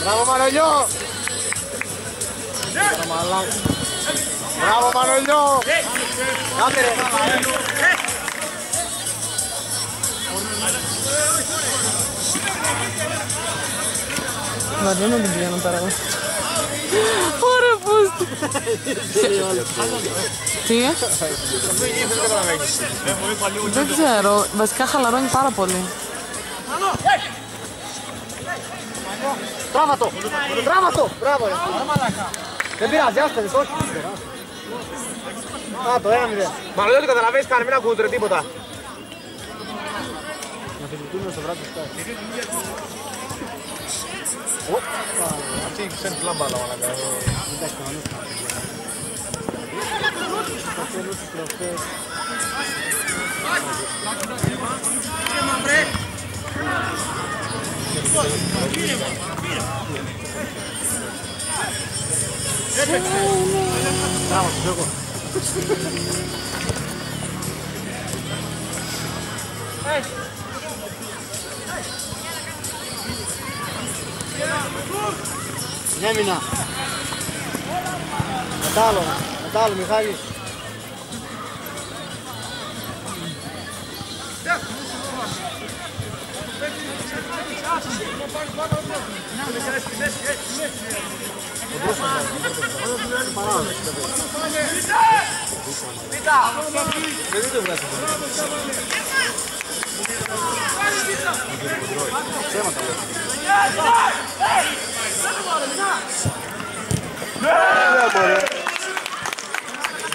Μπράβο Μανολιό! Μπράβο Μανολιό! Κάτε ρε! Βαριέμαι την πηγαίνω τώρα. Ωραία πούστη. Τι? Δεν ξέρω, βασικά χαλαρώνει πάρα πολύ. Τράβα το! Τράβα το! Μπράβο ρε! Δεν πειράζει, άστονες, όχι! Α, το 1-0. Μάλλον δεν καταλαβαίνεις καν, μην ακούτε τίποτα. Να φυσικούμε στο βράδυ σκάι. Αυτή ξέρεις λάμπα αλλά μαλάκα. Εντάξει, κανονίς. Θα θέλουν τους προφές. Μπράβο, σου έχω. Νέμινα. Μετάλλο, Μιχάλη.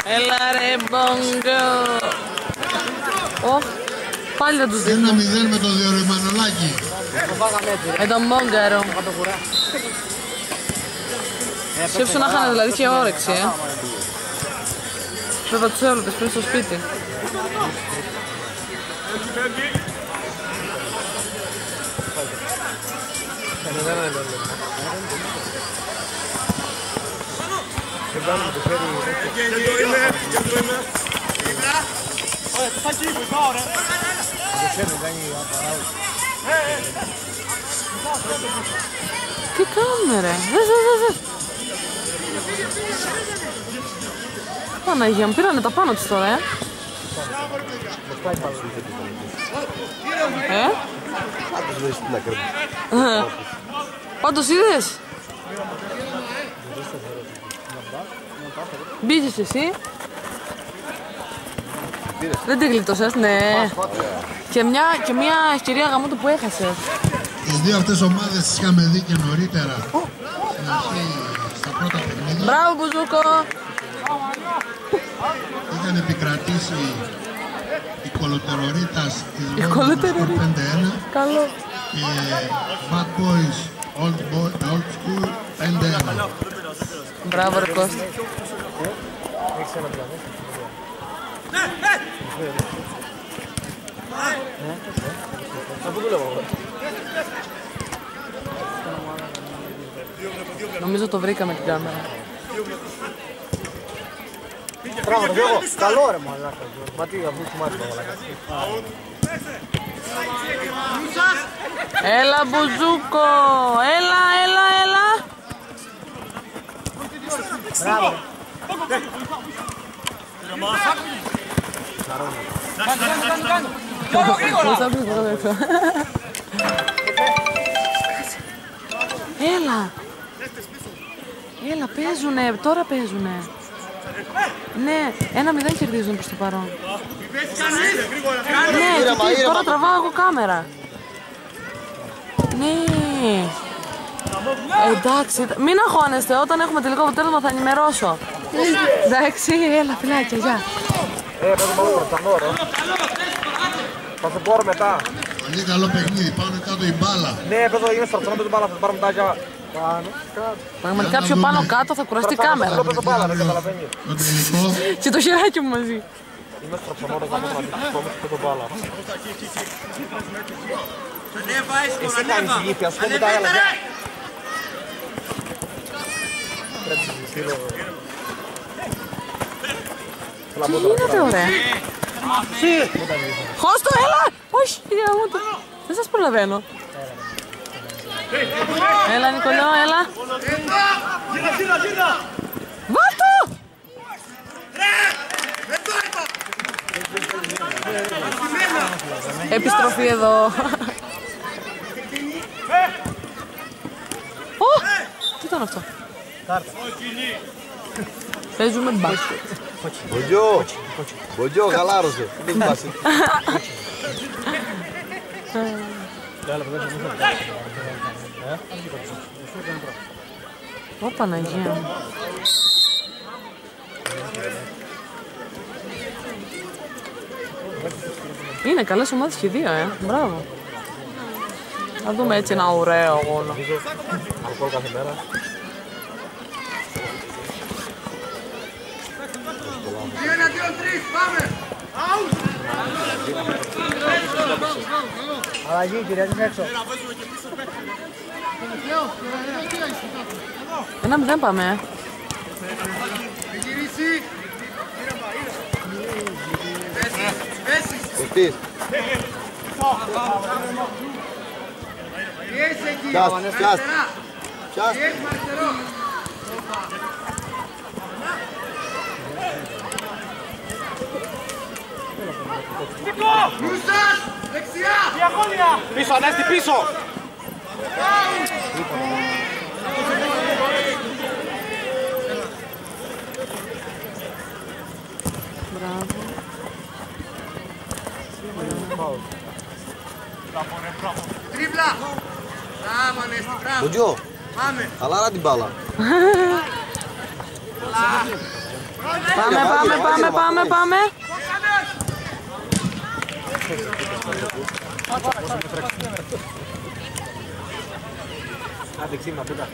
Έλα ρε Μπόγκο. Πάλι δεν τους δείχνω. 1-0 με το Διορυμανολάκι. Με τον Μπόγκαρο. Σκέψου να είχαν δηλαδή και όρεξη, Βέβαια τους έβλεπες πριν στο σπίτι. Τι κάνουμε ρε, δες. Παναγία μου, πήρανε τα πάνω τους τώρα, Πάντως είδες. Μπήκες εσύ. Δεν την γλιτώσες, ναι. Και μια ευκαιρία γαμώτου που έχασες. Τις δύο αυτές ομάδες τις είχαμε δει και νωρίτερα. Στην αρχή, στα πρώτα παιχνίδια. Μπράβο Μπουζούκο. Είχαν επικρατήσει η κολοτερορίτας της Βόλτας 5-1. Καλό. Και Bad Boys Old School 5-1. Μπράβο ρε Κώστα. Νομίζω το βρήκαμε την κάμερα. Μπράβο, το Γιώργο. Καλό ρε μαλάκα. Μα τι, αφού θυμάσαι το μαλάκα. Έλα Μπουζούκο. Έλα. Μπράβο. Έλα, παίζουνε, τώρα παίζουνε. Ναι, 1-0 κερδίζουν προς το παρόν. Ναι, γιατί τώρα τραβάω εγώ κάμερα. Ναι. Εντάξει, μην αγχώνεστε, όταν έχουμε τελικό αποτέλεσμα θα ενημερώσω. Εντάξει, έλα φιλάκια, γεια. Πες το μόνο πρωτανόρο. Θα σε πω μετά. Πολύ καλό παιχνίδι, πάνω κάτω η μπάλα. Ναι, πες το, είμαι στρατσονό με την μπάλα, θα το πάρω μετά για... Πραγματικά πιο πάνω κάτω θα κουραστεί η κάμερα. Πες το μπάλα, δεν καταλαβαίνει. Το τελικό. Και το χεράκι μου μαζί. Είμαι στρατσονό, θα το πάρω και το μπάλα. Εσύ κάνεις γύφη, ας πούμε τα άλλα. Τι γίνεται ωραία. Χώστο, έλα! Όχι, δεν σας προλαβαίνω. Έλα Νικολό, έλα. Βάτο! Επιστροφή εδώ. Τι ήταν αυτό? Παίζουμε μπάσκετ. Μποτζό, χαλάρωσε. Δεν μπάσκετ. Ω Παναγία μου. Είναι καλές ομάδες και δύο, μπράβο. Θα δούμε έτσι ένα ωραίο αγώνα. Αλκοόλ κάθε μέρα. Αλλαγή, Κυριάκης έξω. 1-0 πάμε. Ευτής. Πιάσ. Πίσω, Ανέστη, πίσω! Τρίμπλα! Μπράβο, Ανέστη, μπράβο! Μποτζό, Πάμε! χαλάρα την μπάλα. Πάμε. Άντε, ξύμνα, πούτα.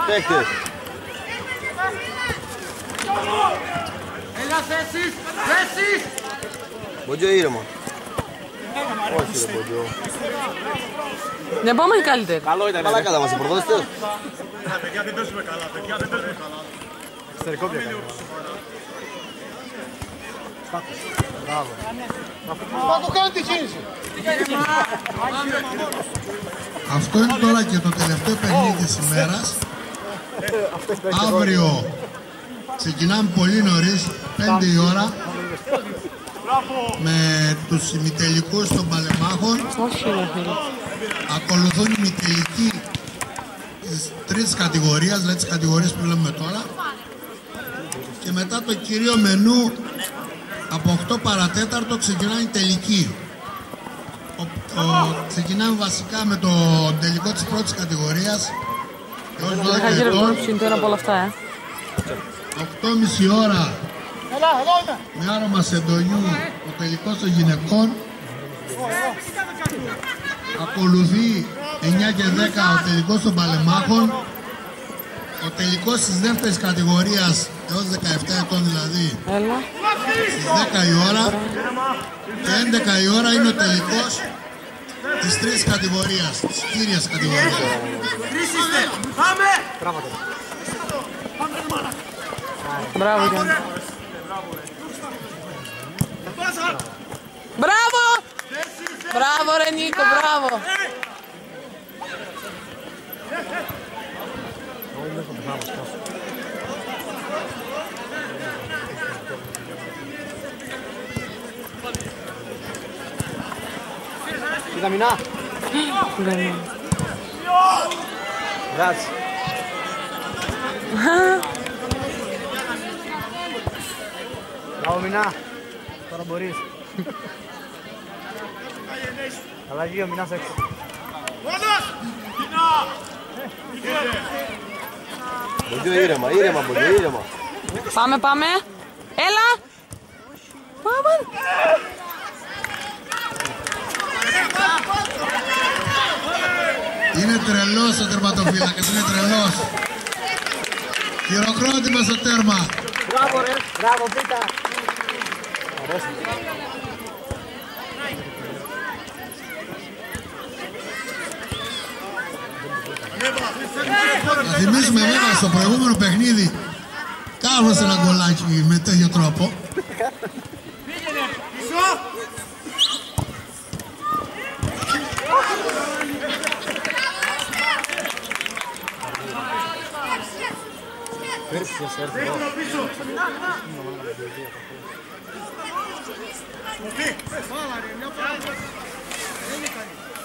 Παίκτες. Έλα, θέσεις! Μποτζό, ήρεμα. Όχι ρε Μποτζό. Δεν πάμε οι καλύτεροι. Καλό ήταν. Καλά κατά μας οι προδόστες. Παιδιά, δεν παίζουμε καλά. Εξωτερικό πια κάνει. Μπράβο. Θα το κάνει τη κίνηση. Αυτό είναι τώρα και το τελευταίο παιχνίδι της ημέρας. Αύριο ξεκινάμε πολύ νωρίς, 5 η ώρα, με τους ημιτελικούς των Παλεμάχων. Όχι ρε φίλε. Ακολουθούν οι ημιτελικοί της τρίτης κατηγορίας, δηλαδή τις κατηγορίες που λέμε τώρα. Και μετά το κυρίο μενού από 8 παρατέταρτο ξεκινάει η τελική. Ξεκινάμε βασικά με το τελικό της πρώτης κατηγορίας έως 12 ετών. Είναι το ένα από όλα αυτά, 8.30 ώρα με άρωμα σεντονιού ο τελικός των γυναικών. Ακολουθεί 9 και 10 ο τελικός των Παλεμάχων. Ο τελικός της δεύτερης κατηγορίας έως 17 ετών δηλαδή Έλα. στις 10 η ώρα. Και 11 η ώρα είναι ο τελικός της τρίτης κατηγορίας, της κύριας κατηγορίας. Τρεις είστε! Πάμε! Μπράβο Γιάννη. Μπράβο! Μπράβο ρε Νίκο, μπράβο! Είδα Μινά. Grazie. Μπράβο Μινά. Τώρα μπορείς. Αλλαγή ο Μινάς έξω. Μποτζό, ήρεμα, Μποτζό, ήρεμα. Πάμε. Έλα! Πάμε! Είναι τρελός ο τερματοφύλακας, είναι τρελός. Χειροκρότημα στο τέρμα. Μπράβο ρε. Μπράβο Πίτα. Αρέσει. Να θυμίσουμε βέβαια στο προηγούμενο παιχνίδι κάρβωσε ένα γκολάκι με τέτοιο τρόπο.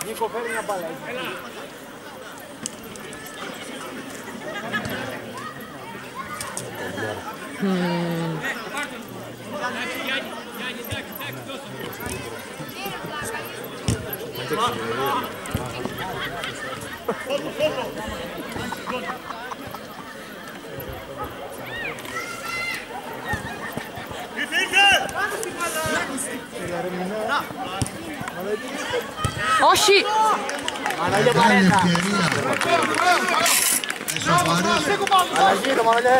Νίκο, φέρνει μια μπάλα. Όχι! Μεγάλη ευκαιρία. Εσωφαρίσει. Αλλαγή το Μανολιέ.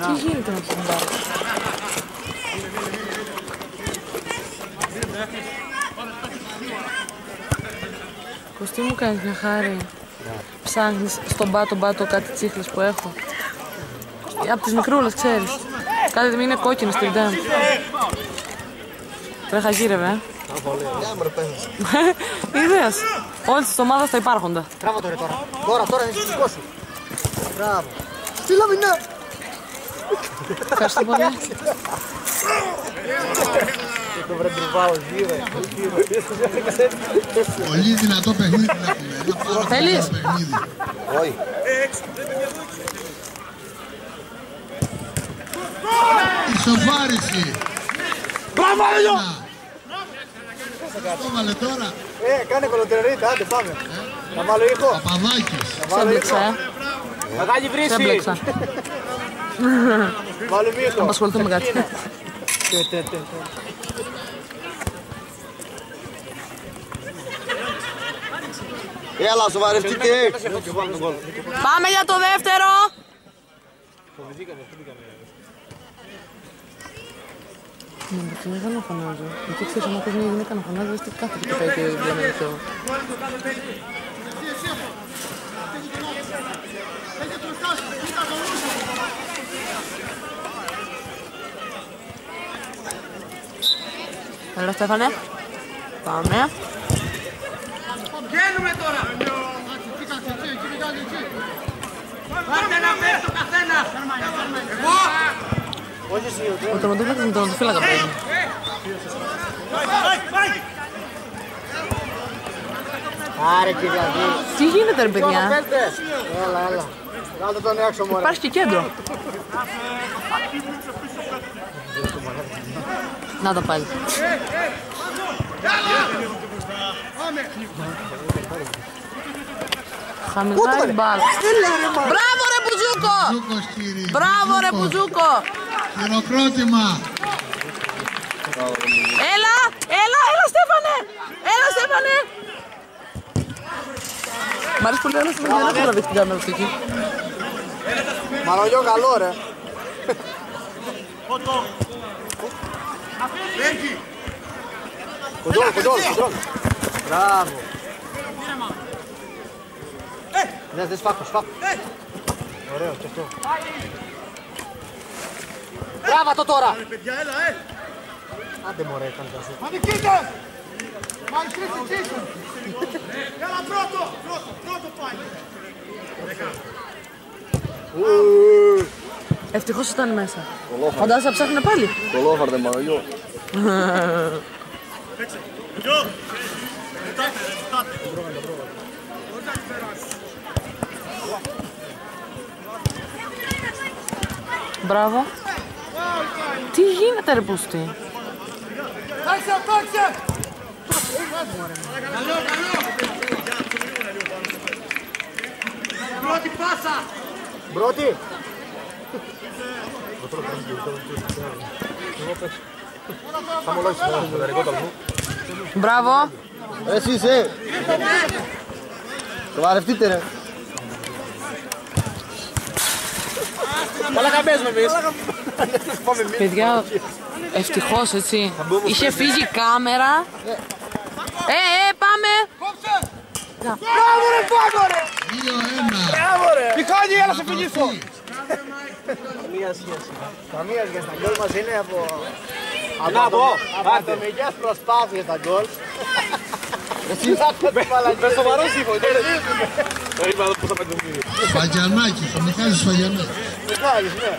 Τι γίνεται με την μπάλα? Κωστή μου κάνεις μια χάρη. Ψάχνεις στον πάτο κάτι τσίχλες που έχω. Από τις μικρούλες ξέρεις. Κάτι μην είναι κόκκινο στην τέμ. Τρέχα γύρευε, Είδες, όλες τις ομάδες θα υπάρχοντα. Τράβα το ρε τώρα. Τώρα είναι δικό σου. Μπράβο. Τι λαμινά. Ευχαριστώ πολύ. Το βρε μπρουβάω, γύρε. Πολύ δυνατό παιχνίδι βλέπουμε. Θέλεις? Όχι. Ισοφάριση. Μπράβο, Άγιο! Το βάλε τώρα. Κάνε κολοτερερίτα, άντε πάμε. Να βάλω ήχο. Παπαδάκης. Σε έμπλεξα, Μεγάλη Σε βρύση. έμπλεξα. Βάλουμε ήχο. Θα απασχοληθούμε κάτι. Έλα, σοβαρευτείτε. Πάμε για το δεύτερο. Ναι, δεν θέλω να φωνάζω. Γιατί ξέρεις, αν ακούεις μια γυναίκα να φωνάζει, δεν κάθεται και πάει και διαμένει το... Έλα, Στέφανε. Πάμε. Βγαίνουμε τώρα! Πάρτε ένα πέφτο καθένας! Εγώ! Ο τερματοφύλακας με τον τερματοφύλακα παίζει. Άρε Κυριαδί. Τι γίνεται ρε παιδιά? Έλα. Κάτω τον έξω μωρέ. Υπάρχει και κέντρο. Να τα πάλι. Χαμηλά η μπάλα. Μπράβο ρε Μπουζούκο! Μπουζούκος, κύριε. Μπράβο ρε Μπουζούκο! Χειροκρότημα. Έλα Στέφανε! Έλα Στέφανε! Μ' αρέσει πολύ όλα Στέφανε, δεν έχω να δείξει την κάμερα αυτή εκεί. Μαρολιό καλό ρε. Κοντρόλ. Μπράβο. Ναι, σφάκο. Ωραίο και αυτό. Μπράβο το τώρα. Άντε μωρέ, έκανε τα σου. Αδικείτε! Έλα πρώτο πάει! Ευτυχώς ήταν μέσα. Φαντάζεσαι να ψάχνουν πάλι. Κολόφαρτε, Μανολιό. Μπράβο. Τι γίνεται ρε Πούστη? Τάξε! Πρώτη πάσα! Πρώτη. Θα μου λόγεις το δερικό το μου. Μπράβο. Εσύ είσαι. Σοβαρευτείτε ρε. Καλά καμπέζουμε εμείς. Παιδιά, ευτυχώς έτσι. Είχε φύγει η κάμερα. Πάμε! Μπράβο ρε Πάκο ρε! 2-1. Μπράβο ρε! Μιχάλη, έλα σε φιλήσω! Καμία σχέση. Τα γκολ μας είναι από ατομικές προσπάθειες τα γκολ. Με σοβαρό σύμφωνο. Το είπα πώς θα παντομίζει. Σφαγιανάκης, ο Μιχάλης Σφαγιανάκης.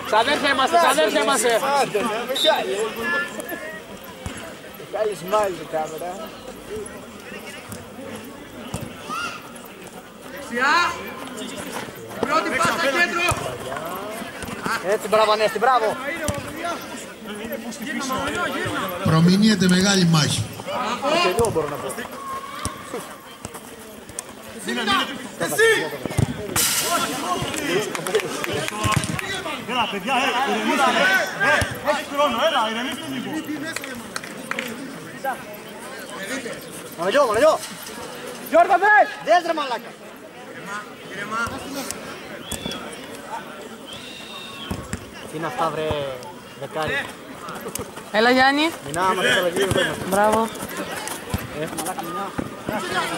Ξαδέρφια είμαστε, ξαδέρφια είμαστε. Μιχάλης μάλει η κάμερα. Δεξιά. Πρώτη πάσα κέντρο. Έτσι, μπράβο Ανέστη, μπράβο. Προμηνύεται μεγάλη μάχη. Τελειώ μπορώ να πω. Έλα παιδιά, ηρεμήστε. Έχει χρόνο, έλα, ηρεμήστε λίγο. Μαναγιώ, Μαναγιώ. Γιώργο, δες ρε μαλάκα. Τι είναι αυτά βρε δεκάρι. Έλα Γιάννη. Μινά, άμα δεν θα γύρω. Μπράβο.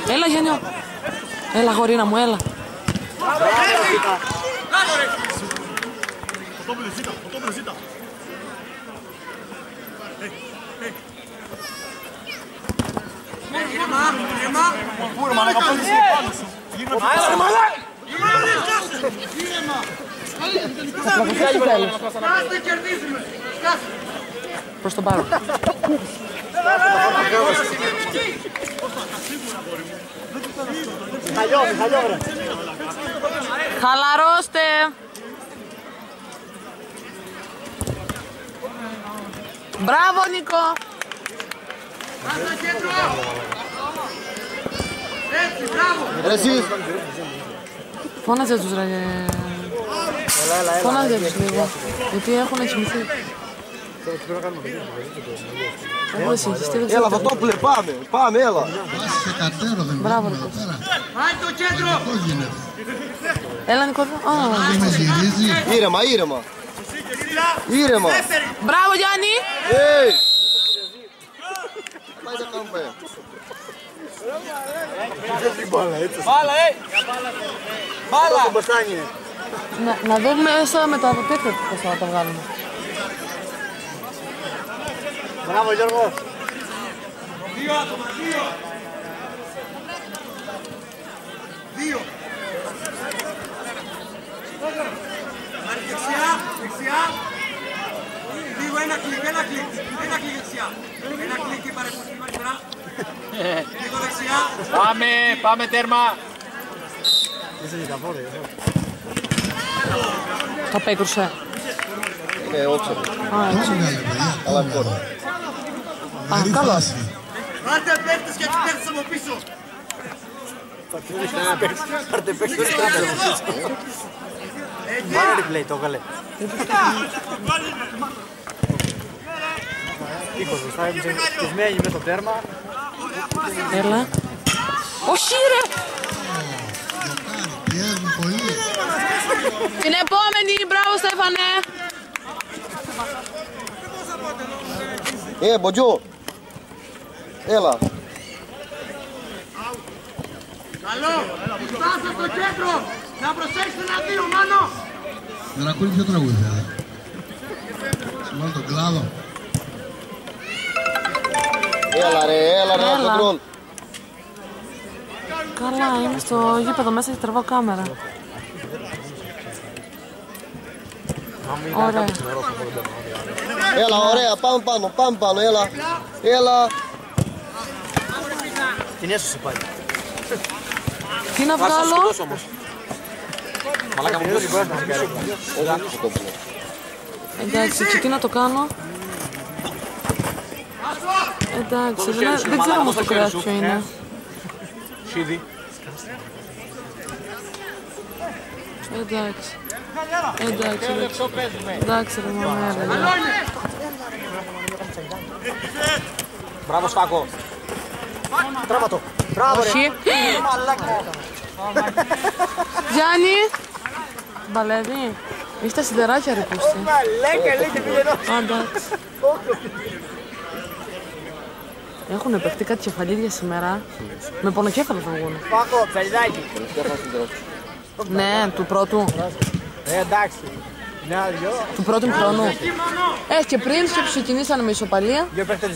Έλα Γιάννη. Έλα γορίνα μου, έλα. Φωτόπουλε ζήτα. Πού ρε μαλάκα, πού είσαι πάνω σου. Κάστε κερδίζουμε. Κάστε. Προς τον Πάρο. Μιχαλιό βρε. Χαλαρώστε. Μπράβο Νίκο. Πάσα κέντρο. Έτσι, μπράβο. Ρε εσείς. Φώναζε τους ρε. Φώναζε τους λίγο. Γιατί έχουν κοιμηθεί. Έλα Φωτόπουλε, πάμε, έλα. Βάσει σε κατέρο δεν Μπράβο, βλέπουμε Νίκο. εδώ πέρα. Πάει το κέντρο. Πώς γίνεται. Έλα Νίκο. Δεν με γυρίζει. Ήρεμα. Ήρεμα. Μπράβο Γιάννη. Πάει τα κάμπε. Μπάλα, το μπροστάνι είναι. Να δούμε μέσα με τα τέτοια πώς θα τα βγάλουμε. Μπράβο Γιώργο. Δύο. Πάρει δεξιά. Λίγο ένα κλικ δεξιά. Ένα κλικ και πάρε φορά. Λίγο δεξιά. Πάμε τέρμα. Το πέκρουσε. Όχι. Τόσο καλή παιδιά. Αλλά κόρτα. Βαρύ καλό. φάση. Πάρτε παίκτες και παίκτες από πίσω. Πάρτε παίξτε το Πάρε replay, το έβγαλε. Ήχος, θα εμψισμένη με το τέρμα. Έλα. Όχι ρε. Πιέζουν πολύ. Την επόμενη, μπράβο Στέφανε. Μποτζό. Έλα. Καλό. Πάσα στο κέντρο. Να προσέξετε ένα-δύο, Μάνο. Δρακούλη ποιο τραγούδι θα. Σου βάλω τον κλάδο. Έλα ρε, κοντρόλ. Καλά, είμαι στο γήπεδο μέσα και τραβάω κάμερα. Ωραία. Έλα, ωραία, πάμε πάνω, έλα. Την έσωσε πάλι. Τι να βγάλω. Μαλάκα μου δώσει κόρτα. Εντάξει, και τι να το κάνω. Εντάξει, δεν ξέρω όμως το κρέας ποιο είναι. Σίδι. Εντάξει. Εντάξει ρε μαμέρα. Μπράβο Στάκο. Τράβα το. Μπράβο ρε. Όχι. Μαλάκα. Γιάννη! Μπαλεύει. Έχει τα σιδεράκια ρε πούστη. Εντάξει. Έχουνε παιχτεί κάτι κεφαλίδια σήμερα. Με πονοκέφαλο θα βγουν. Πάκο, ψαλιδάκι. Ναι, του πρώτου. Εντάξει. Του πρώτου χρόνου. Και πριν και ξεκινήσανε με ισοπαλία.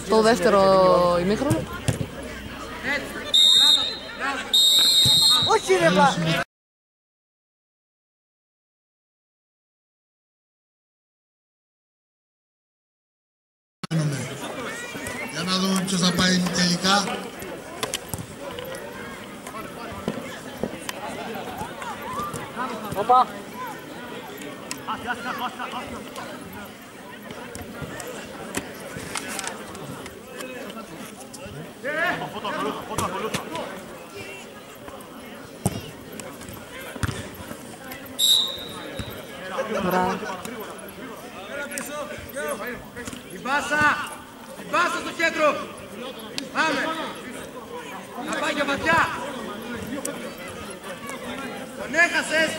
Το δεύτερο ημίχρονο. Όχι ρε πα. Για να δούμε ποιος θα πάει τελικά. Οπα. Η μπάσα στο κέντρο. Πάμε. Να πάει για βαθιά. Τον έχασες.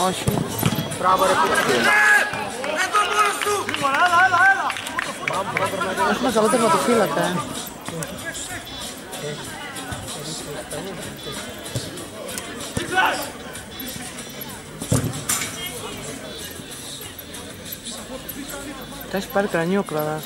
Όχι. Μπράβο ρε Έχουμε καλό τερματοφύλακα. Τα έχει πάρει κρανίο ο Κλαδάς.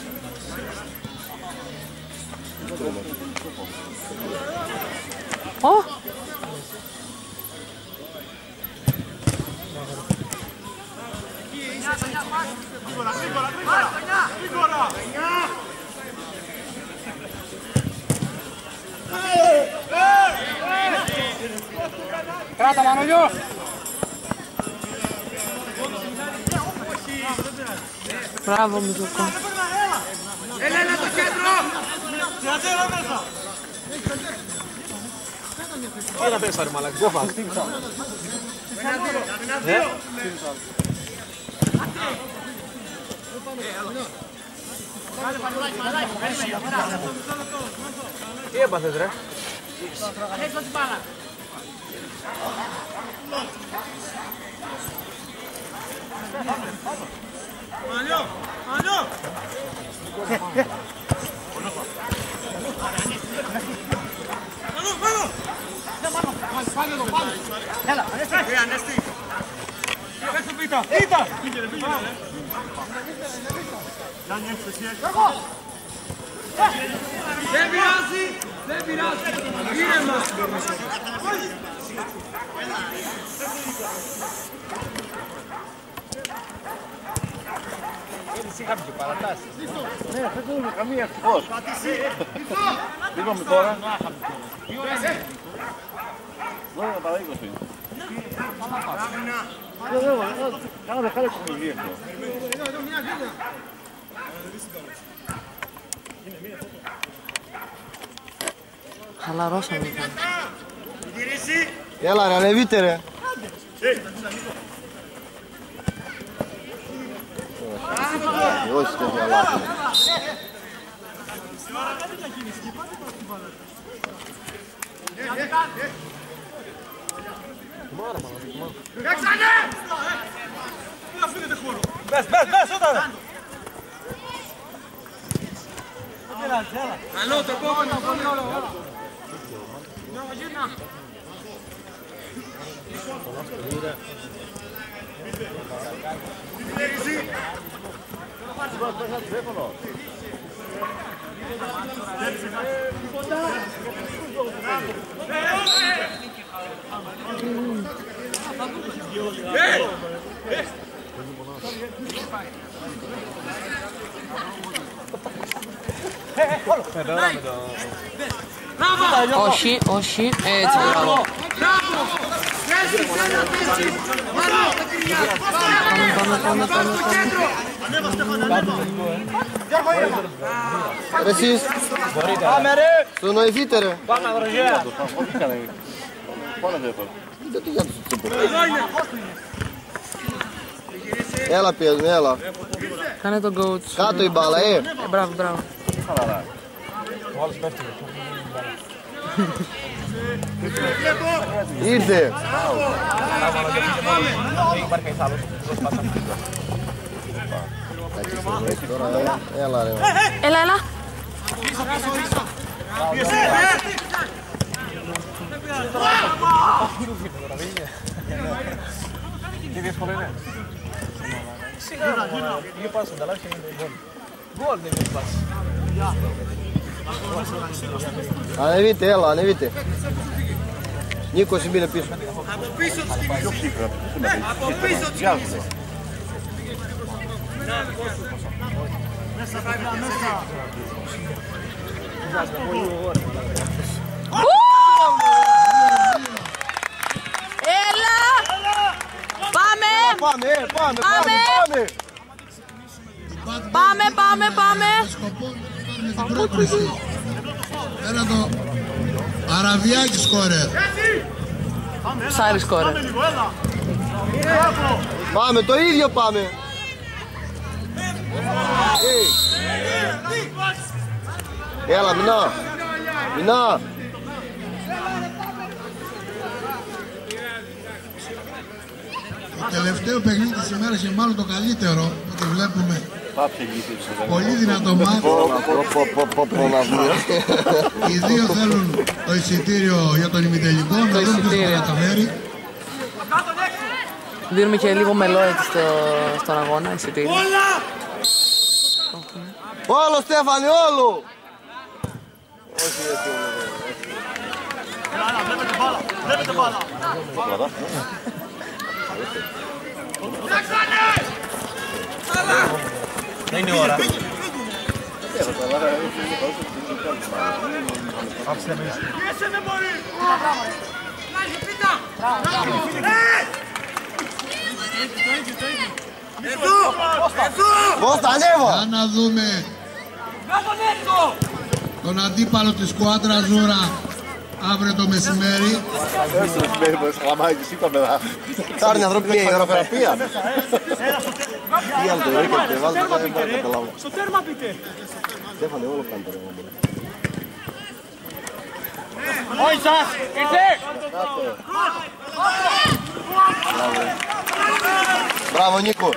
Κράτα Μανολιό. Μπράβο Μιζουκό. Έλα το κέντρο. Έλα πέσα ρε μαλακ, δεν φας. Τι έπαθες ρε. Δεν πειράζει. Ήρεμα. Είχαμε και παρατάσεις. Ναι, δεν το δούμε καμία ευτυχώς. Πήγαμε τώρα. 12 παρά 20. Κάνα δεκάλεπτο έχουμε βγει αυτό. Χαλαρώσαμε. Έλα ρε, ανεβείτε ρε. Όχι τέτοια λάθη. Καλό το επόμενο. Όχι, όχι. Έτσι, μπράβο. Ρε εσείς, στο νοηθείτε ρε. Γιατί για τους τσίπου. Έλα πιέζουμε, έλα. Κάνε τον coach. Κάτω η μπάλα, Μπράβο, μπράβο. Ήρθε. Έλα ρε. Έλα, έλα. Τι δύσκολο είναι. Λίγο πας ανταλλάξει και είναι γκολ. Γκολ δεν είναι πας. Ανεβείτε, έλα, ανεβείτε. Νίκος μπήκε πίσω. Από πίσω τους κινήσεις. Από πίσω τους κινήσεις. Έλα! Πάμε! Πάμε! Ένα το Αραβιάκη σκόρερ. Ψάρι σκόρερ. Πάμε, το ίδιο πάμε. Έλα, Μινά. Το τελευταίο παιχνίδι της ημέρας και μάλλον το καλύτερο, ότι βλέπουμε πολύ δυνατό μάτς. Οι δύο θέλουν το εισιτήριο για τον ημιτελικό, να δουν ποιος θα καταφέρει. Δίνουμε και λίγο μελό έτσι στον αγώνα, εισιτήριο. Όλο Στέφανη, όλο! Όχι έτσι όλο. Βλέπετε μπάλα. Δεν είναι ώρα. Πιέσε δεν μπορεί. Κώστα, ανέβω! Για να δούμε τον αντίπαλο της σκουάντρα Ζούρα αύριο το μεσημέρι. Θα είναι ανθρωπική γραφεραπεία. Τι άλλο το ρίχνετε, βάλτε τα δεν μπορώ να καταλάβω. Στο τέρμα πείτε. Στέφανε, όλο κάνει το ρεύμα. Όχι σας! Ήρθε! Μπράβο Νίκο.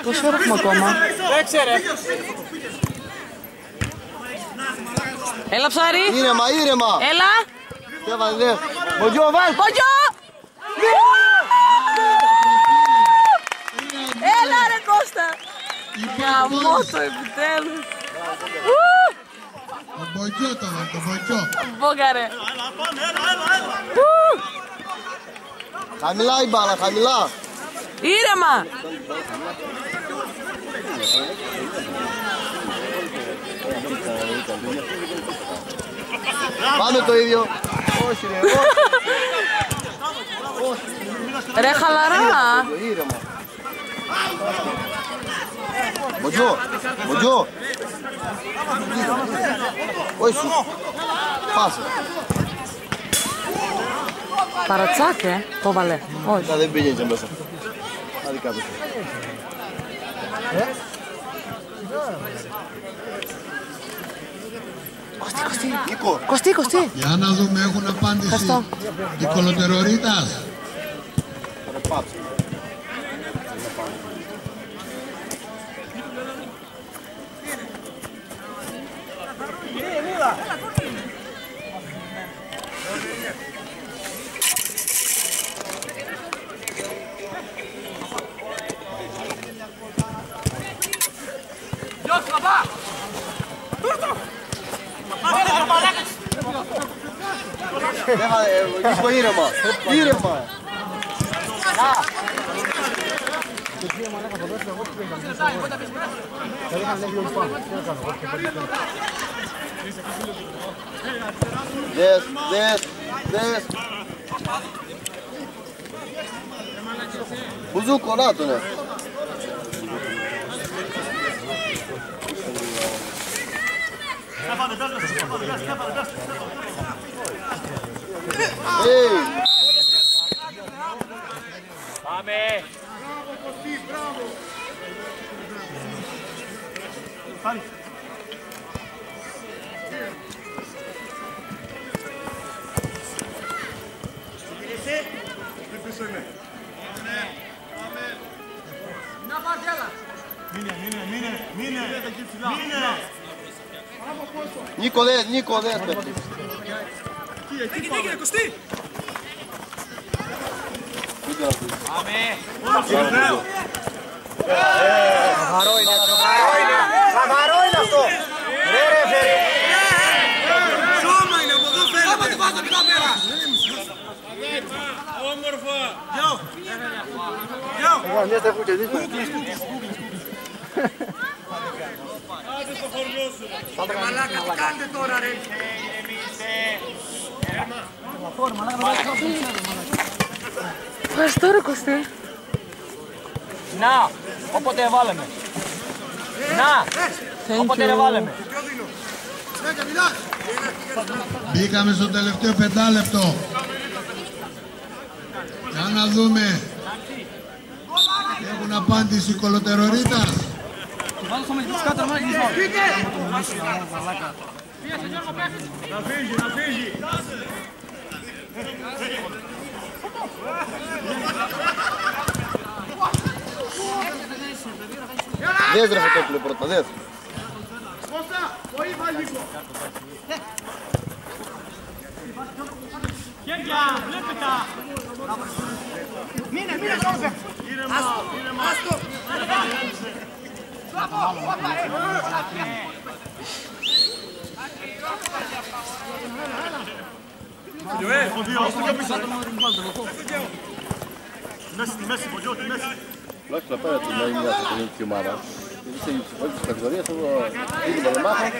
Πόση ώρα έχουμε ακόμα? Έλα ψάρι! Ήρεμα! Έλα! Στέφανε, δε! Μπογιό, βάλ! Μπογιό! Έλα ρε Κώστα! Γαμώ το επιτέλους! Το Μπογιό το βάλει, το Μπογιό. Μπόγκαρε! Χαμηλά η μπάλα, χαμηλά! Ήρεμα! Πάμε το ίδιο! Όχι ρε, Ρε χαλαρά! ήρεμα! Μπογιό! Όχι! Πάσε! Παρατσάκ, το βάλε. Όχι. Δεν πήγαινε και μέσα. Άντε κάτω. Κωστή. Για να δούμε, έχουν απάντηση Ευχαριστώ. οι κολοτερορίτας. Νίκο, ήρεμα. Ήρεμα. Δες. Μπουζούκο, να το ναι. Πάμε! Νίκο, δες. Εκεί, Κωστή! Καθαρό είναι αυτό! Ρε ρεφερή! Σώμα είναι από εδώ φαίνεται! Σώμα του βάζω πιο πέρα! Όμορφα! Γιο! Εγώ μια στεφού και δίπλα. Άντε στο χωριό σου! Μαλάκα, τι κάνετε τώρα ρε! Ευχαριστώ ρε Κωστή. Να, όποτε βάλαμε. Να, όποτε βάλαμε. Μπήκαμε στο τελευταίο 5 λεπτό. Για να δούμε. Έχουν απάντηση οι κολοτερορίτας. Να φύγει! Δες ρε Φωτόπουλο πρώτα, δες. Κώστα, βοήθα λίγο! Χέρια, βλέπε τα! Μείνε, Ζώζεφ! Άστο! Μέση, Πογιό, τη μέση. Τουλάχιστον πέρα του να είναι μια τεχνική ομάδα. Είσαι όλες τις κατηγορίες, αυτό είναι το μάθα.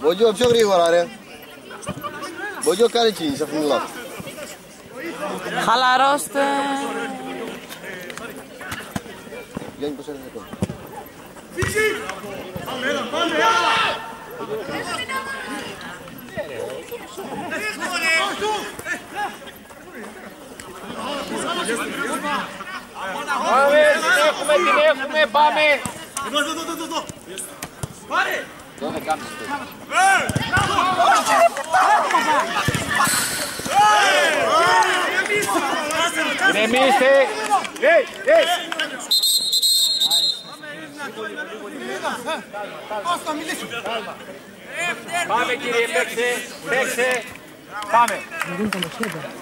Πογιό, πιο γρήγορα ρε. Πογιό, κάνει κίνηση, αφού μιλάω. Χαλαρώστε. Γιάννη, πώς έρχεται ακόμα. Πάμε! Την έχουμε, πάμε! Εδώ. Πάρε! Δεν κάνεις αυτό. Ηρεμήστε! Πάμε κύριε, παίξε! Πάμε!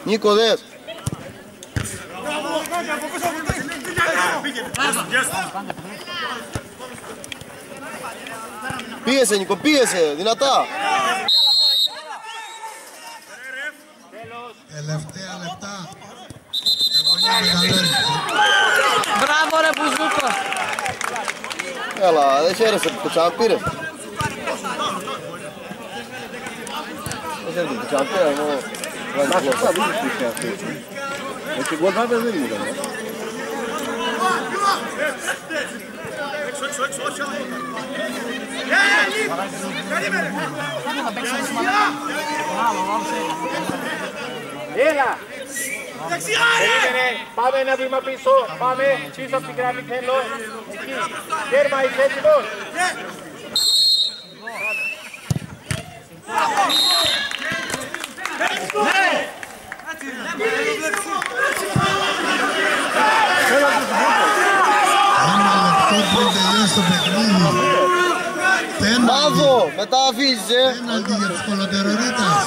Νίκο, δες. Πίεσε Νίκο, πίεσε, δυνατά. Τελευταία λεπτά. Αγωνία μεγαλώνει. Μπράβο ρε Μπουζούκο. Έλα, δεν χαίρεσαι που το ξαναπήρες. Δεν χαίρεσαι που το ξαναπήρα, εγώ... Μάχα, δεν υπήρχε αυτή. Έτσι, γκολ βάβες δεν ήταν. Έξω. Περίμενε! Έλα! Δεξιά ρε! Περίμενε, πάμε ένα βήμα πίσω, πάμε πίσω από την γραμμή θέλω. Εκεί, τέρμα είσαι έτοιμος. Ένα λεπτό πριν τελειώσει το παιχνίδι. Μπράβο, μετά αφήσεις, Πέναλτι για τους κολοτερορίτας.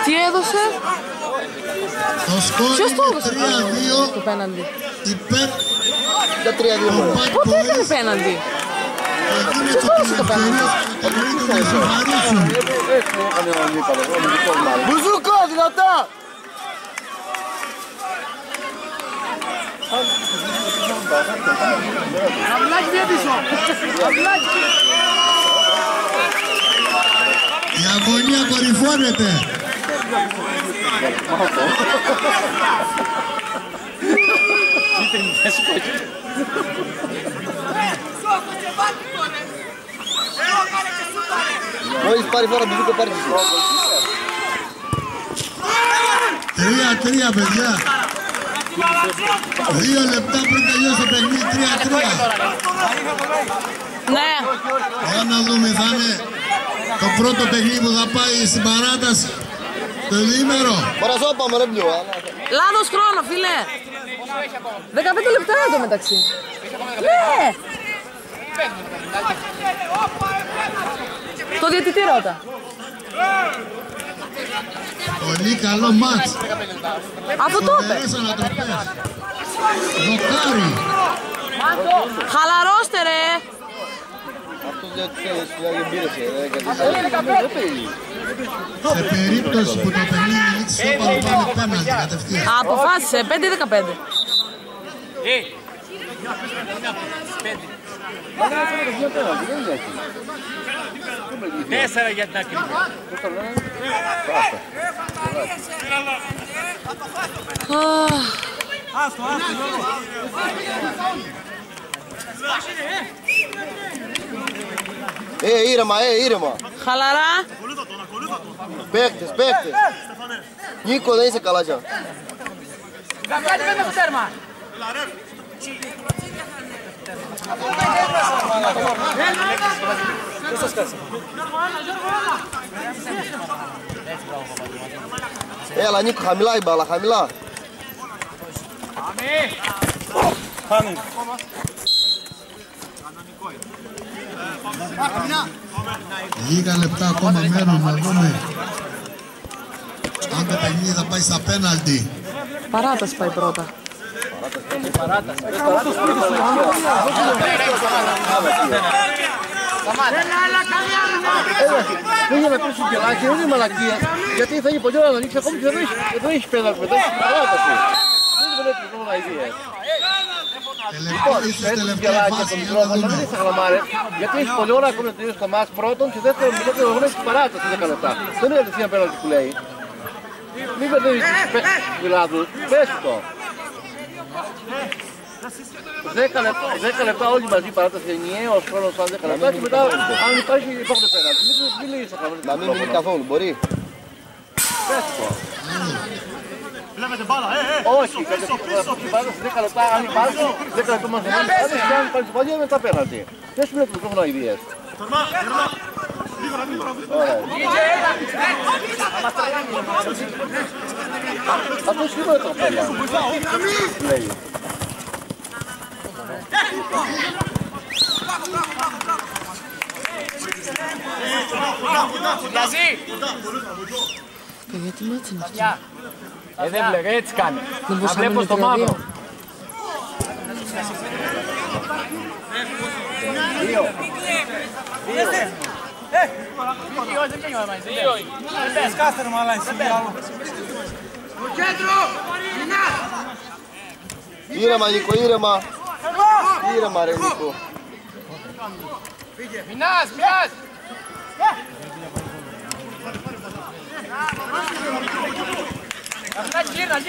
Τι έδωσε? Το σκόρ Ποιος το έδωσε είναι 3-2 το πέναντι? υπέρ Για 3-2 του μόνο. Bad Πότε έκανε Boys. πέναντι? Μπουζούκο, δυνατά! Η αγωνία κορυφώνεται. Μόλις πάρει φορά μπουζούκο πάρει τη φορά. 3-3 παιδιά. 2 λεπτά πριν τελειώσει το παιχνίδι. 3-3. Ναι. Για να δούμε, θα είναι το πρώτο παιχνίδι που θα πάει στην παράταση. Το διήμερο. Παρασώ πάμε ρε μπλιό. Λάθος χρόνο, φίλε. 15 λεπτά εδώ μεταξύ. Ναι. Το διαιτητή ρώτα. Πολύ καλό μάτς. Αυτό το είπε. Φοβερές ανατροπές. Δοκάρι. Χαλαρώστε ρε. Αυτός δεν πήρεσε. Σε περίπτωση που το παιχνίδι λήξει όπαλο πάνε πέναλτι κατευθείαν. Αποφάσισε 5-15. Τέσσερα για την ακρίβεια. Ήρεμα, ήρεμα. Χαλαρά. Παίκτες, παίκτες. Νίκο, δεν είσαι καλά πια. Καπιάνι με το τέρμα. Έλα Νίκο, χαμηλά η μπάλα, χαμηλά. Λίγα λεπτά ακόμα μένουν να δούμε αν το παιχνίδι θα πάει στα πέναλτι. Παράταση πάει πρώτα. Πήγε να πέσει κελάκι, δεν είναι μαλακία. Γιατί θα έχει πολύ ώρα να ανοίξει ακόμη και δεν έχει πέναλτι μετά στην παράταση. Δεν βλέπει νόμιμα ιδέες. Ίσως τελευταία φάση για να δούμε. Γιατί έχει πολλή ώρα ακόμα να τελειώσει το μάτς πρώτον και δεύτερον γνωρίζει την παράταση 10 λεπτά. Δεν είναι κατευθείαν πέναλτι που λέει. Μην μπερδεύεις τους μιλάδους, πες το. 10 λεπτά όλοι μαζί παράταση ενιαίος χρόνος σαν 10 λεπτά και μετά αν υπάρχει υπάρχουν πέναλτι. Μην λύγεις ακόμα. Να μην μείνει καθόλου, μπορεί. Πες το. Βλέπετε μπάλα, Όχι, κατευθείαν παράταση 10 λεπτά αν υπάρχει 10 λεπτά μας ενώνει. Αν υπάρχει παλιά μετά πέναλτι. Δεν σου λέει το μικρόφωνο ιδίες. Αυτό σίγουρα το πέλα. Λέει. Και γιατί μάτς είναι αυτό. Δεν βλέπω, έτσι κάνει. Δεν Να μπορούσαμε βλέπω με στο μαύρο. 2. Ήρεμα Νίκο, ήρεμα. Ήρεμα ρε Νίκο. Μινάς, μινάς.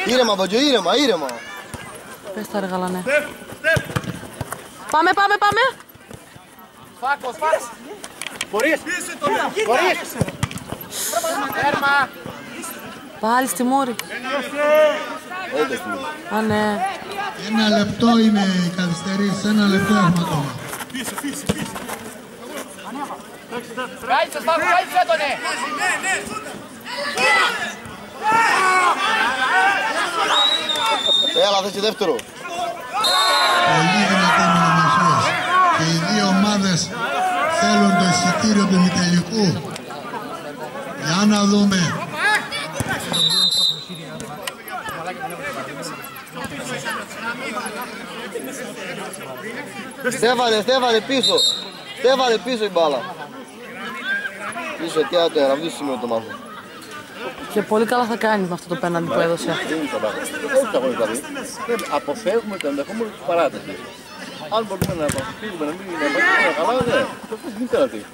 Ήρεμα Βατζο, ήρεμα, ήρεμα. Πες τα ρε γαλανέ. Πάμε. Φάκος. Μπορείς. Τέρμα. Πάλι στη Μούρη. Α, ναι. 1 λεπτό είναι οι καθυστερήσεις, 1 λεπτό έχουμε ακόμα. Κάτσε, Φάκο, κάτσε τον, ναι. Έλα, θες και δεύτερο. Πολύ δυνατή μονομαχίες. Και οι δύο ομάδες θέλουν το εισιτήριο του ημιτελικού. Για να δούμε. Στέφανε, πίσω. Έβαλε πίσω η μπάλα. Πίσω αιτιάτερα, αυτό σημαίνει το μάθημα. Και πολύ καλά θα κάνει με αυτό το πέναντι που έδωσε. Όχι αγώνες δηλαδή. Αποφεύγουμε το ενδεχόμενο της παράτασης. Αν μπορούμε να αποφύγουμε να μην είναι καλά, ναι. Το πώς γίνεται δηλαδή.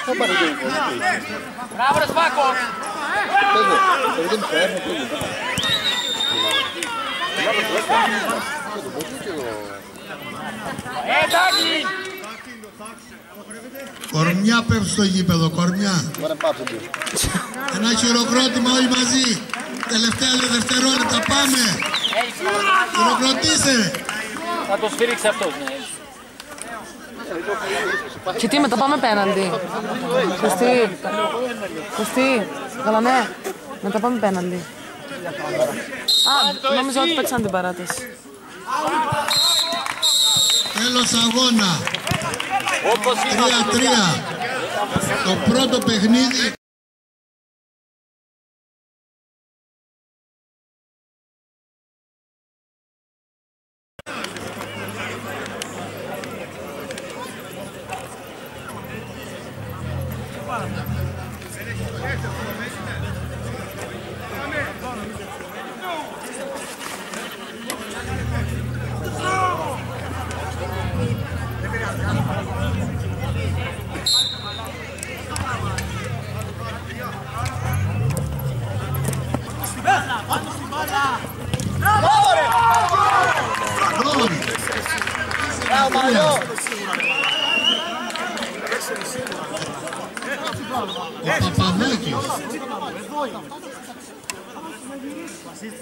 Θα πάρει και η Μπράβο ρε Σπάκο! Εντάξει! Κορμιά πέφτει στο γήπεδο, κορμιά. Ένα χειροκρότημα όλοι μαζί. Τελευταία δευτερόλεπτα, πάμε. Χειροκροτήστε. Θα το σφύριξει αυτός, ναι. Και τι, μετά πάμε πέναντι. Κωστή, καλά ναι. Μετά πάμε πέναντι. Α, νόμιζα ότι παίξαν την παράταση. Τέλος αγώνα. 3-3. Το πρώτο παιχνίδι.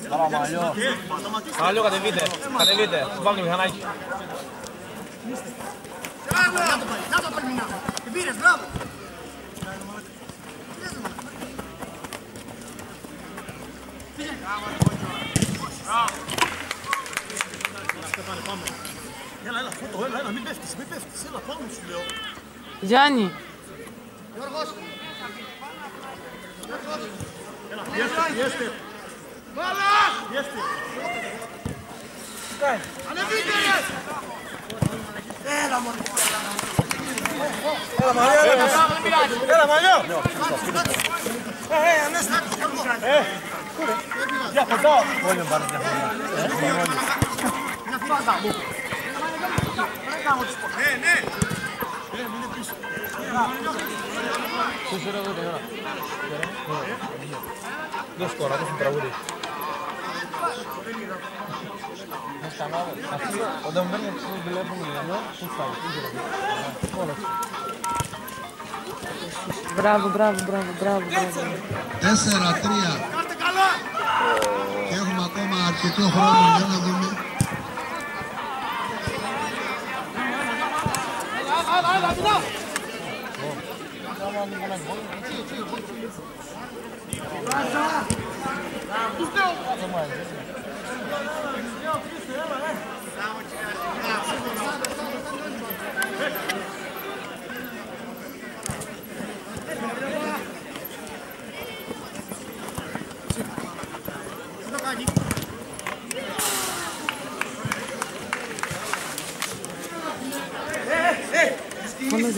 Ο Παπαδάκης. Μαλλιό, κατεβείτε, κατεβείτε, βάλτε το μηχανάκι. Να το περμινά. Την πήρες, μπράβο. Έλα, φώτο, έλα, μην πέφτεις, έλα, πάνω σου λέω. Γιάννη. Έλα, πιέστε. Μπάλα! Πιέστε. Ανεβείτε, ρε! Έλα, μωρέ. Έλα, Μαλιό. Ανέστα. Για φωτό. Όλοι μου πάρουν ναι. Δεν σκορά, δεν τραγούδι. Όταν παίρνει το τηλέφωνο εδώ, πού φτάνει. Μπράβο. 4-3. Και έχουμε ακόμα αρκετό χρόνο για να δούμε.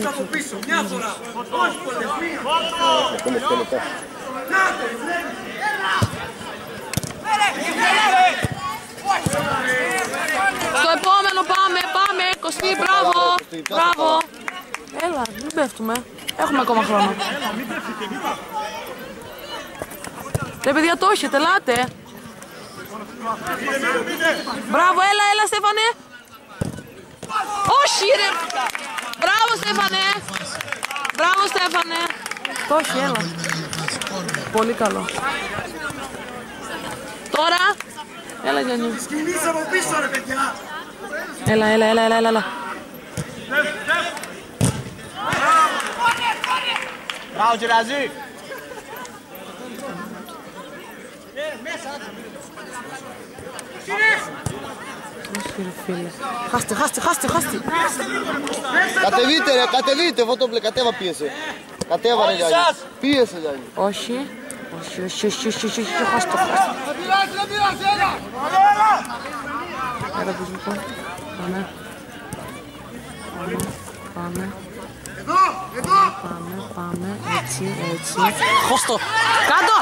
Από πίσω, μια φορά. Όχι πολλές, μία. Στο επόμενο πάμε. Κωστή, μπράβο. Έλα, μην πέφτουμε. Έχουμε ακόμα χρόνο. Ρε παιδιά, το έχετε, ελάτε. Μπράβο, έλα Στέφανε. Όχι ρε. Μπράβο Στέφανε. Το έχει, έλα. Πολύ καλό. Τώρα. Έλα Γιάννη. Σκηνής από πίσω ρε παιδιά. Έλα. Μπράβο Κυραζή. Όχι ρε φίλε. Χάστη. Κατεβείτε, φωτόπλε, κατέβα πίεσε. Κατέβα ρε Γιάννη. Πίεσε Γιάννη. Όχι. Χάστο. Δεν πειράζει, έλα. Έλα Κοσμικό. Πάμε. Πάμε. Πάμε. Έτσι. Χωστό. Κάτω.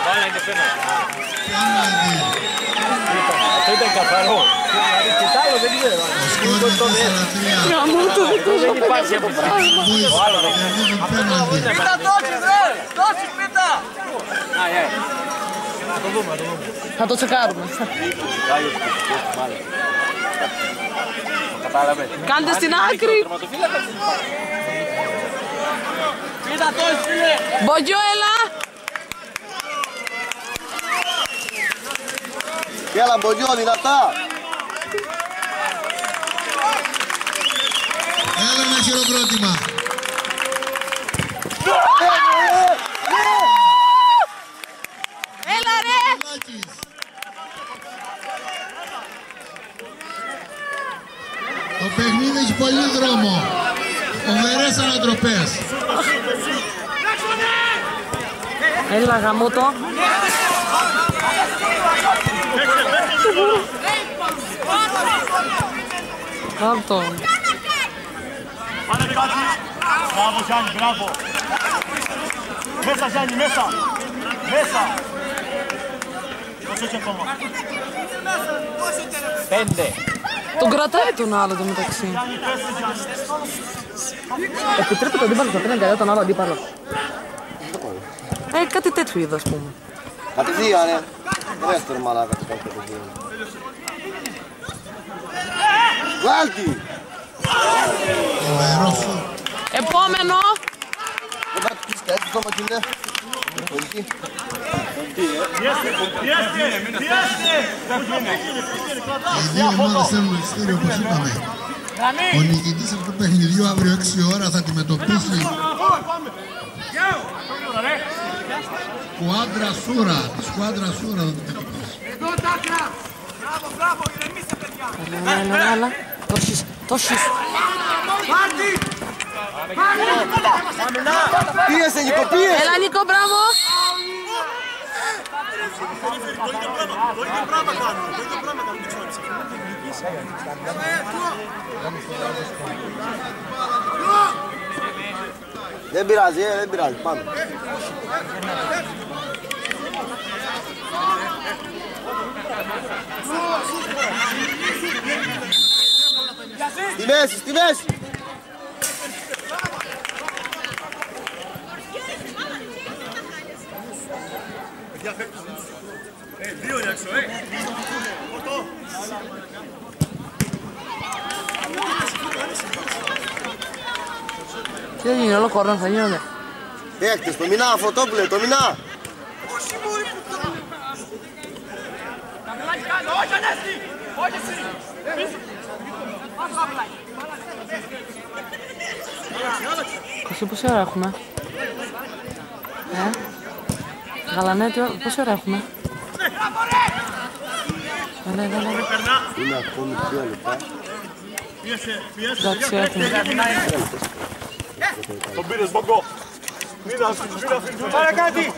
Βάλα είναι πέναλτι. Αυτό ήταν καθαρό. Και τ' άλλο δεν ξέρω. Δεν υπάρχει από πράγμα. Πίτα τόξεις ρε! Τόξεις πίτα! Θα το τσεκάρουμε. Κάντε στην άκρη. Πίτα τόξεις φίλε! Μπογιό, έλα. Έλα Μπογιό, δυνατά. Έλα ένα χειροκρότημα. Έλα ρε. Το παιχνίδι έχει πολύ δρόμο. Φοβερές ανατροπές. Έλα γαμώτο. Κάτω. Πάνε κάτι. Μπράβο Γιάννη, μπράβο. Μέσα Γιάννη, μέσα. Δώσε ακόμα. 5. Τον κρατάει τον άλλο το μεταξύ. Επιτρέπει τον αντίπαλο να παίρνει αγκαλιά τον άλλο αντίπαλο. Κάτι τέτοιο είδα, ας πούμε. Κατευθείαν, ρε. Ρε στον μαλάκα του κατευθείαν. Βγάλτη! Φοβερό σου. Επόμενο. Δεν θα του πεις κάτι στο μακινέ. Οι δύο ομάδες θέλουν ειστήριο, όπως είπαμε. Ο νικητής αυτού του παιχνιδιού αύριο 6 ώρα θα αντιμετωπίσει Σκουάντρα Σούρα. Τη Σκουάντρα Σούρα θα αντιμετωπίσει. Εδώ Τάκια! Μπράβο, ηρεμήστε παιδιά! Έλα. Τόσους. Πάρτι! Πίεσε Νίκο, πίεσε! Έλα Νίκο, μπράβο. Δεν πειράζει, δεν πειράζει, πάμε. Στη μέση! Δύο είναι έξω, Τι θα γίνει, όλο κορώνα θα γίνονται. Παίκτες, το Μινά, Φωτόπουλε, το Μινά. Όχι Ανέστη! Όχι εσύ! Κωσί, πόση ώρα έχουμε? Γαλανέτη, πόση ώρα έχουμε? Έλα. Είναι ακόμη 2 λεπτά. Εντάξει, έχουμε. Τον πήρες Μπογκό. Μην αφήνεις. Πάρε κάτι.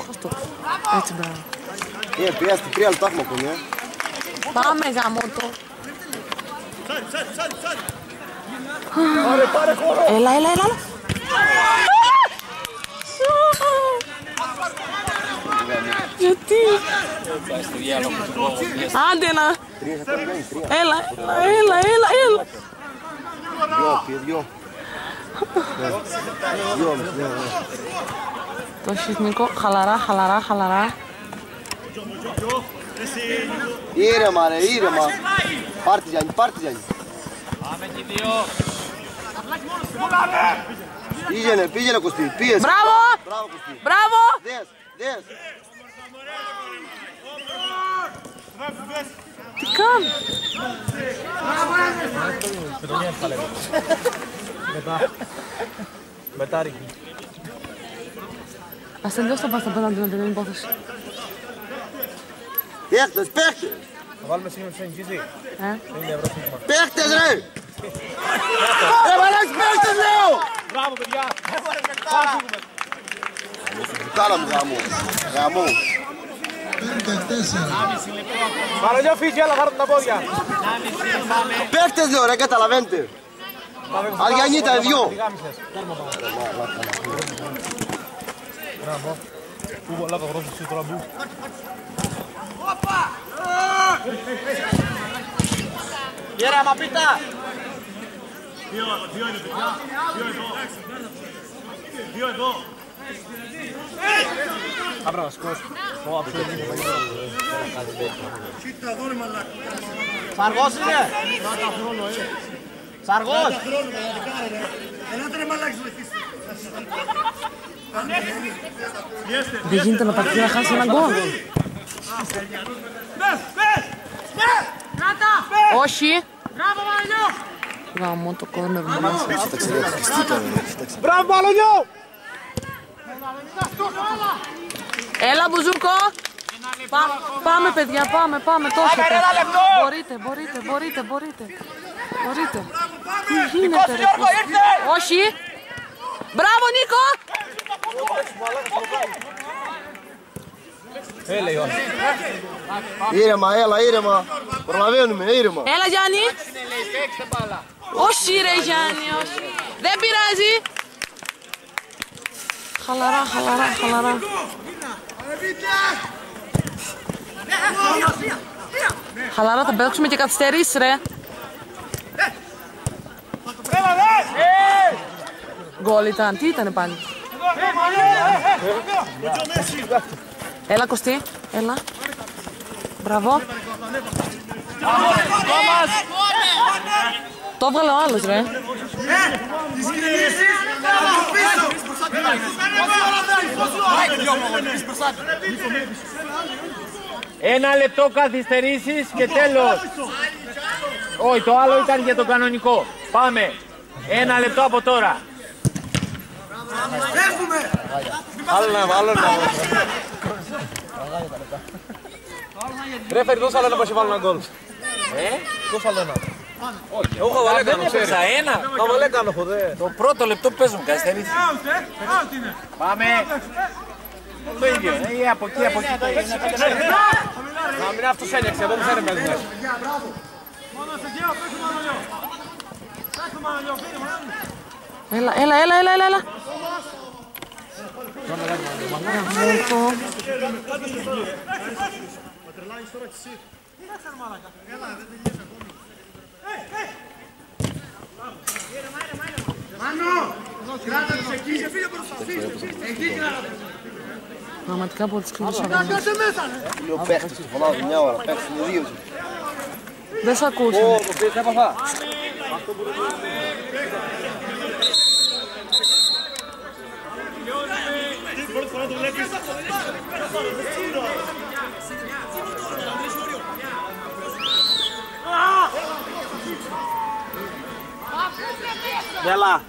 Χώστο. Έτσι, μπράβο. Πιέστε, 3 λεπτά έχουμε ακόμη, Πάμε γαμώτο. Πάρε χώρο. Έλα. Γιατί? Άντε να. Έλα. Δυο. Το έχεις Νίκο, χαλαρά. Ήρεμα ρε, ήρεμα. Πάρτε Γιάννη. Πάμε και δύο. Πήγαινε Κωστή, πίεσε. Μπράβο! Κωστή. Μπράβο! Δες. Τι κάνει? Μετά ρίχνει. Ας τελειώσει το πας απέναντι με την υπόθεση. Παίκτες. Θα βάλουμε σήμερα στο εγγύζι. Παίκτες ρε. Έβαλες παίκτες λέω. Μπράβο παιδιά. Κάλα μου γαμό. Φύγει, έλα, βάρτε τα πόδια. Παίχτες λέω ρε, καταλαβαίνετε. Αριανίτα, δυο. Γέρα, μαπίτα. Δύο εδώ. Αμπρασκός. Σαργός είναι. Σαργός. Δεν γίνεται να πατήσει να χάσει ένα γκολ. Όχι. Γάμο το κόρνερ μου μέσα. Μπράβο, Μπαλονιό! Έλα Μπουζούκο. Πάμε παιδιά, πάμε τόσο. Μπορείτε. Τι γίνεται ρε. Όχι. Μπράβο Νίκο. Ήρεμα, έλα, ήρεμα. Προλαβαίνουμε, ήρεμα. Έλα Γιάννη. Όχι ρε Γιάννη, όχι. Δεν πειράζει. Χαλαρά. Χαλαρά, θα παίξουμε και καθυστερήσεις ρε. Γκολ ήταν, τι ήτανε πάλι. Έλα Κωστή, έλα. Μπράβο. Το έβγαλε ο άλλος ρε. Ένα λεπτό καθυστερήσεις και τέλος. Όχι, το άλλο ήταν για το κανονικό. Πάμε. Ένα λεπτό από τώρα. Άλλο να. Ρέφερ, δώσα άλλο να πας βάλω ένα γκολ. Δώσα άλλο ένα. Εγώ χαβαλέ κάνω, ξέρεις. Χαβαλέ κάνω, χωδέ. Το πρώτο λεπτό παίζουν, καθυστερήσεις. Πάμε. Το ίδιο, από εκεί. Να μην αυτός έλεξε, εδώ μου φέρε μέσα. Έλα. Πραγματικά από τις κλείδες αγώνες. Λέω παίχτες, το φωνάζω μια ώρα, παίχτες είναι δύο. Δεν σ' ακούσαν. Το πήρες έπαθα. Έλα.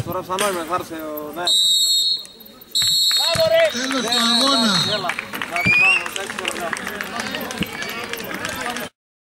Τώρα ψανόι με χάρσε ο... Ναι. Τέλος του αγώνα.